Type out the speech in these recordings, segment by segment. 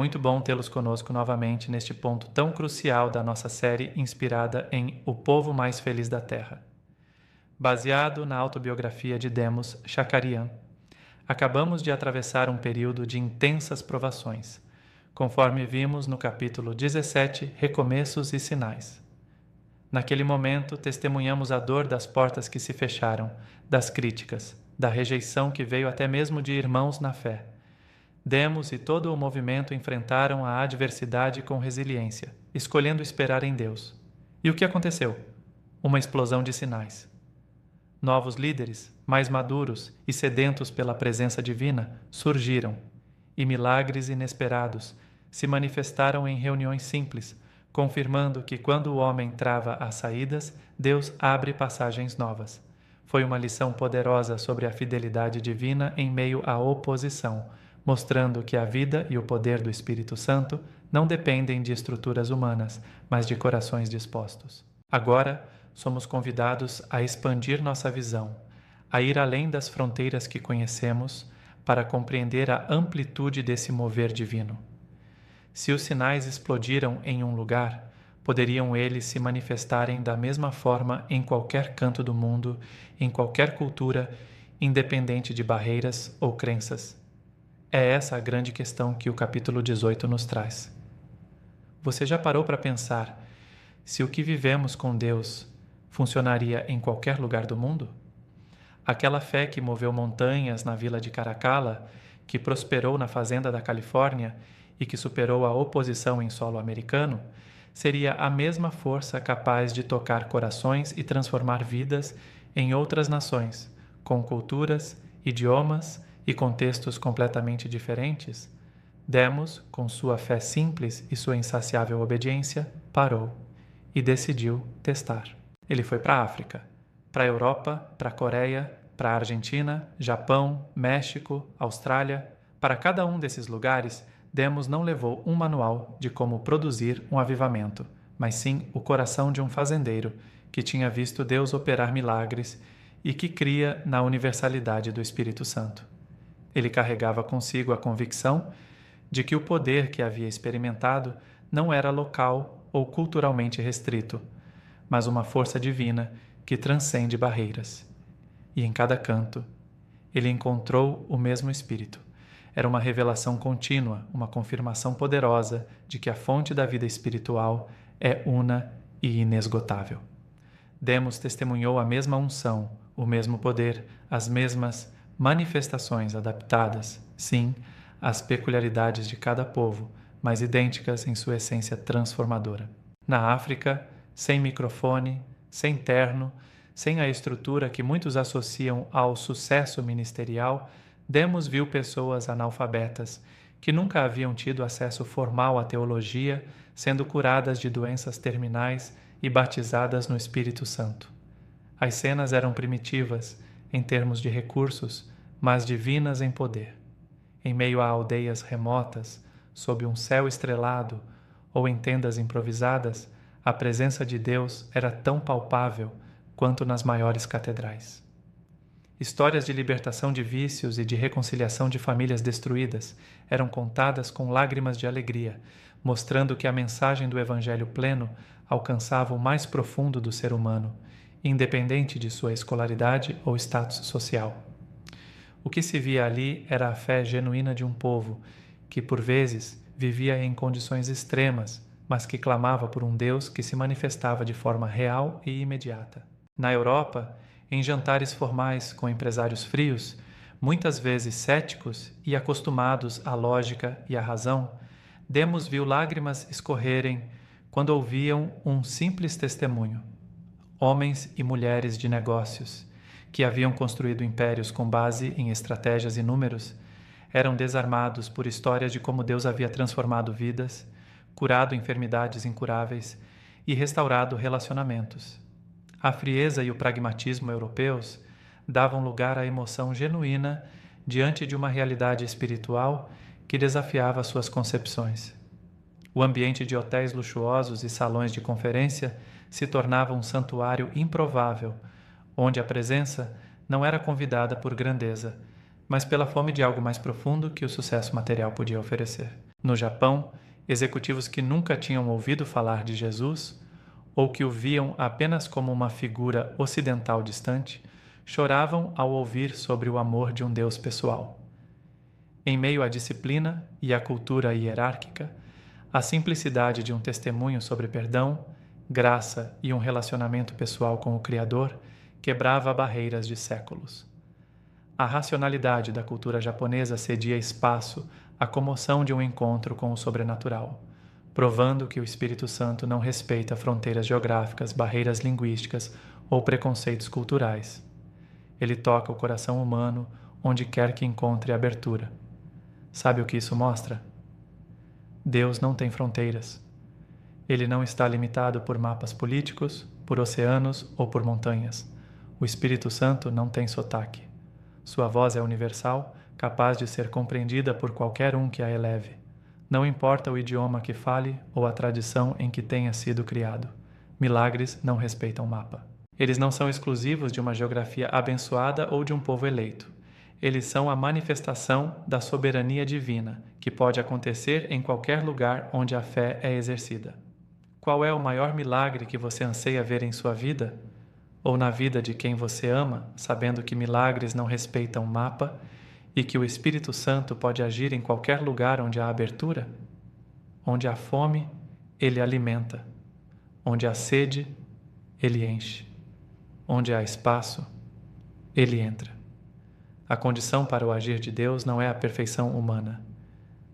muito bom tê-los conosco novamente neste ponto tão crucial da nossa série inspirada em O Povo Mais Feliz da Terra. Baseado na autobiografia de Demos Shakarian, acabamos de atravessar um período de intensas provações, conforme vimos no capítulo 17, Recomeços e Sinais. Naquele momento, testemunhamos a dor das portas que se fecharam, das críticas, da rejeição que veio até mesmo de irmãos na fé. Demos e todo o movimento enfrentaram a adversidade com resiliência, escolhendo esperar em Deus. E o que aconteceu? Uma explosão de sinais. Novos líderes, mais maduros e sedentos pela presença divina, surgiram, e milagres inesperados se manifestaram em reuniões simples, confirmando que quando o homem trava as saídas, Deus abre passagens novas. Foi uma lição poderosa sobre a fidelidade divina em meio à oposição, mostrando que a vida e o poder do Espírito Santo não dependem de estruturas humanas, mas de corações dispostos. Agora, somos convidados a expandir nossa visão, a ir além das fronteiras que conhecemos, para compreender a amplitude desse mover divino. Se os sinais explodiram em um lugar, poderiam eles se manifestarem da mesma forma em qualquer canto do mundo, em qualquer cultura, independente de barreiras ou crenças. É essa a grande questão que o capítulo 18 nos traz. Você já parou para pensar se o que vivemos com Deus funcionaria em qualquer lugar do mundo? Aquela fé que moveu montanhas na vila de Caracalla, que prosperou na fazenda da Califórnia e que superou a oposição em solo americano, seria a mesma força capaz de tocar corações e transformar vidas em outras nações, com culturas, idiomas e contextos completamente diferentes? Demos, com sua fé simples e sua insaciável obediência, parou e decidiu testar. Ele foi para a África, para a Europa, para a Coreia, para a Argentina, Japão, México, Austrália. Para cada um desses lugares, Demos não levou um manual de como produzir um avivamento, mas sim o coração de um fazendeiro que tinha visto Deus operar milagres e que cria na universalidade do Espírito Santo. Ele carregava consigo a convicção de que o poder que havia experimentado não era local ou culturalmente restrito, mas uma força divina que transcende barreiras. E em cada canto, ele encontrou o mesmo Espírito. Era uma revelação contínua, uma confirmação poderosa de que a fonte da vida espiritual é una e inesgotável. Demos testemunhou a mesma unção, o mesmo poder, as mesmas manifestações adaptadas, sim, às peculiaridades de cada povo, mas idênticas em sua essência transformadora. Na África, sem microfone, sem terno, sem a estrutura que muitos associam ao sucesso ministerial, Demos viu pessoas analfabetas, que nunca haviam tido acesso formal à teologia, sendo curadas de doenças terminais e batizadas no Espírito Santo. As cenas eram primitivas, em termos de recursos, mas divinas em poder. Em meio a aldeias remotas, sob um céu estrelado ou em tendas improvisadas, a presença de Deus era tão palpável quanto nas maiores catedrais. Histórias de libertação de vícios e de reconciliação de famílias destruídas eram contadas com lágrimas de alegria, mostrando que a mensagem do Evangelho pleno alcançava o mais profundo do ser humano, independente de sua escolaridade ou status social. O que se via ali era a fé genuína de um povo que, por vezes, vivia em condições extremas, mas que clamava por um Deus que se manifestava de forma real e imediata. Na Europa, em jantares formais com empresários frios, muitas vezes céticos e acostumados à lógica e à razão, Demos viu lágrimas escorrerem quando ouviam um simples testemunho. Homens e mulheres de negócios, que haviam construído impérios com base em estratégias e números, eram desarmados por histórias de como Deus havia transformado vidas, curado enfermidades incuráveis e restaurado relacionamentos. A frieza e o pragmatismo europeus davam lugar à emoção genuína diante de uma realidade espiritual que desafiava suas concepções. O ambiente de hotéis luxuosos e salões de conferência se tornava um santuário improvável, onde a presença não era convidada por grandeza, mas pela fome de algo mais profundo que o sucesso material podia oferecer. No Japão, executivos que nunca tinham ouvido falar de Jesus ou que o viam apenas como uma figura ocidental distante, choravam ao ouvir sobre o amor de um Deus pessoal. Em meio à disciplina e à cultura hierárquica, a simplicidade de um testemunho sobre perdão, graça e um relacionamento pessoal com o Criador quebrava barreiras de séculos. A racionalidade da cultura japonesa cedia espaço à comoção de um encontro com o sobrenatural, provando que o Espírito Santo não respeita fronteiras geográficas, barreiras linguísticas ou preconceitos culturais. Ele toca o coração humano onde quer que encontre abertura. Sabe o que isso mostra? Deus não tem fronteiras. Ele não está limitado por mapas políticos, por oceanos ou por montanhas. O Espírito Santo não tem sotaque. Sua voz é universal, capaz de ser compreendida por qualquer um que a eleve. Não importa o idioma que fale ou a tradição em que tenha sido criado. Milagres não respeitam mapa. Eles não são exclusivos de uma geografia abençoada ou de um povo eleito. Eles são a manifestação da soberania divina, que pode acontecer em qualquer lugar onde a fé é exercida. Qual é o maior milagre que você anseia ver em sua vida? Ou na vida de quem você ama, sabendo que milagres não respeitam mapa e que o Espírito Santo pode agir em qualquer lugar onde há abertura? Onde há fome, ele alimenta. Onde há sede, ele enche. Onde há espaço, ele entra. A condição para o agir de Deus não é a perfeição humana,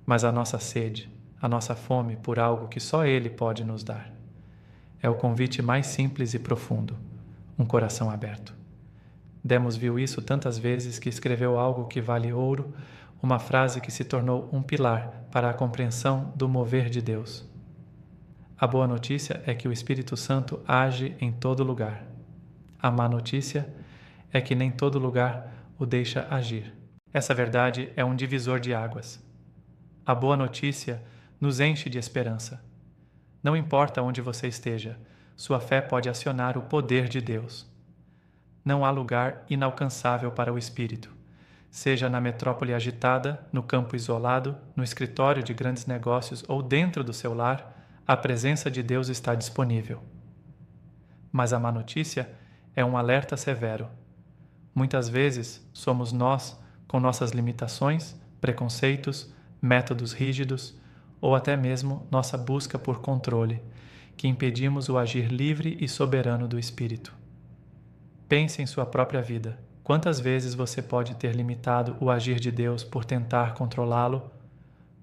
mas a nossa sede, a nossa fome por algo que só Ele pode nos dar. É o convite mais simples e profundo, um coração aberto. Demos viu isso tantas vezes que escreveu algo que vale ouro, uma frase que se tornou um pilar para a compreensão do mover de Deus. A boa notícia é que o Espírito Santo age em todo lugar. A má notícia é que nem todo lugar o deixa agir. Essa verdade é um divisor de águas. A boa notícia nos enche de esperança. Não importa onde você esteja, sua fé pode acionar o poder de Deus. Não há lugar inalcançável para o Espírito. Seja na metrópole agitada, no campo isolado, no escritório de grandes negócios ou dentro do seu lar, a presença de Deus está disponível. Mas a má notícia é um alerta severo. Muitas vezes somos nós, com nossas limitações, preconceitos, métodos rígidos ou até mesmo nossa busca por controle, que impedimos o agir livre e soberano do Espírito. Pense em sua própria vida. Quantas vezes você pode ter limitado o agir de Deus por tentar controlá-lo,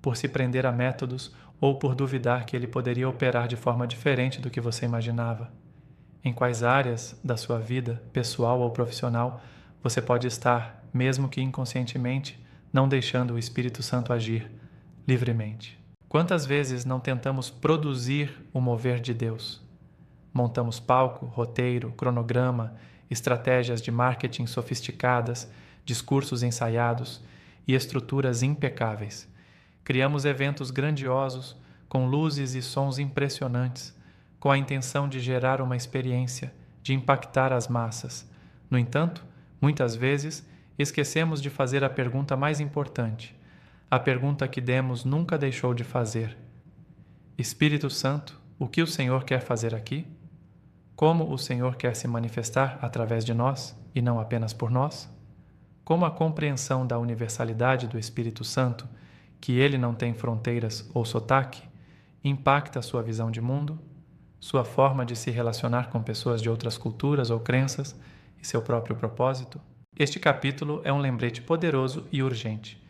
por se prender a métodos ou por duvidar que ele poderia operar de forma diferente do que você imaginava? Em quais áreas da sua vida, pessoal ou profissional, você pode estar, mesmo que inconscientemente, não deixando o Espírito Santo agir livremente? Quantas vezes não tentamos produzir o mover de Deus? Montamos palco, roteiro, cronograma, estratégias de marketing sofisticadas, discursos ensaiados e estruturas impecáveis. Criamos eventos grandiosos, com luzes e sons impressionantes, com a intenção de gerar uma experiência, de impactar as massas. No entanto, muitas vezes, esquecemos de fazer a pergunta mais importante, a pergunta que Demos nunca deixou de fazer. Espírito Santo, o que o Senhor quer fazer aqui? Como o Senhor quer se manifestar através de nós e não apenas por nós? Como a compreensão da universalidade do Espírito Santo, que ele não tem fronteiras ou sotaque, impacta a sua visão de mundo, sua forma de se relacionar com pessoas de outras culturas ou crenças e seu próprio propósito? Este capítulo é um lembrete poderoso e urgente.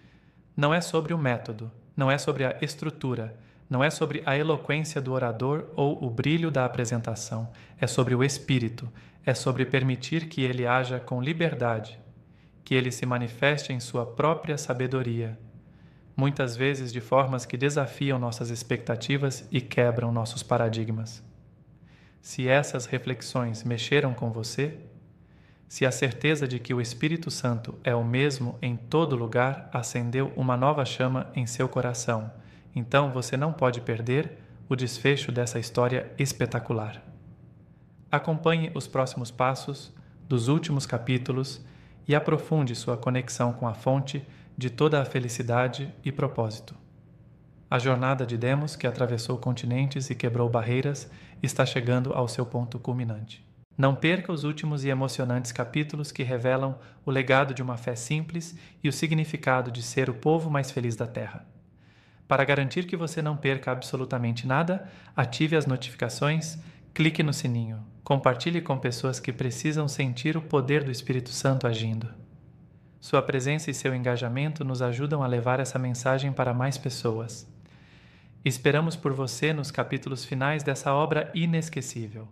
Não é sobre o método, não é sobre a estrutura, não é sobre a eloquência do orador ou o brilho da apresentação. É sobre o Espírito, é sobre permitir que ele haja com liberdade, que ele se manifeste em sua própria sabedoria, muitas vezes de formas que desafiam nossas expectativas e quebram nossos paradigmas. Se essas reflexões mexeram com você, se a certeza de que o Espírito Santo é o mesmo em todo lugar acendeu uma nova chama em seu coração, então você não pode perder o desfecho dessa história espetacular. Acompanhe os próximos passos dos últimos capítulos e aprofunde sua conexão com a fonte de toda a felicidade e propósito. A jornada de Demos, que atravessou continentes e quebrou barreiras, está chegando ao seu ponto culminante. Não perca os últimos e emocionantes capítulos que revelam o legado de uma fé simples e o significado de ser o povo mais feliz da Terra. Para garantir que você não perca absolutamente nada, ative as notificações, clique no sininho, compartilhe com pessoas que precisam sentir o poder do Espírito Santo agindo. Sua presença e seu engajamento nos ajudam a levar essa mensagem para mais pessoas. Esperamos por você nos capítulos finais dessa obra inesquecível.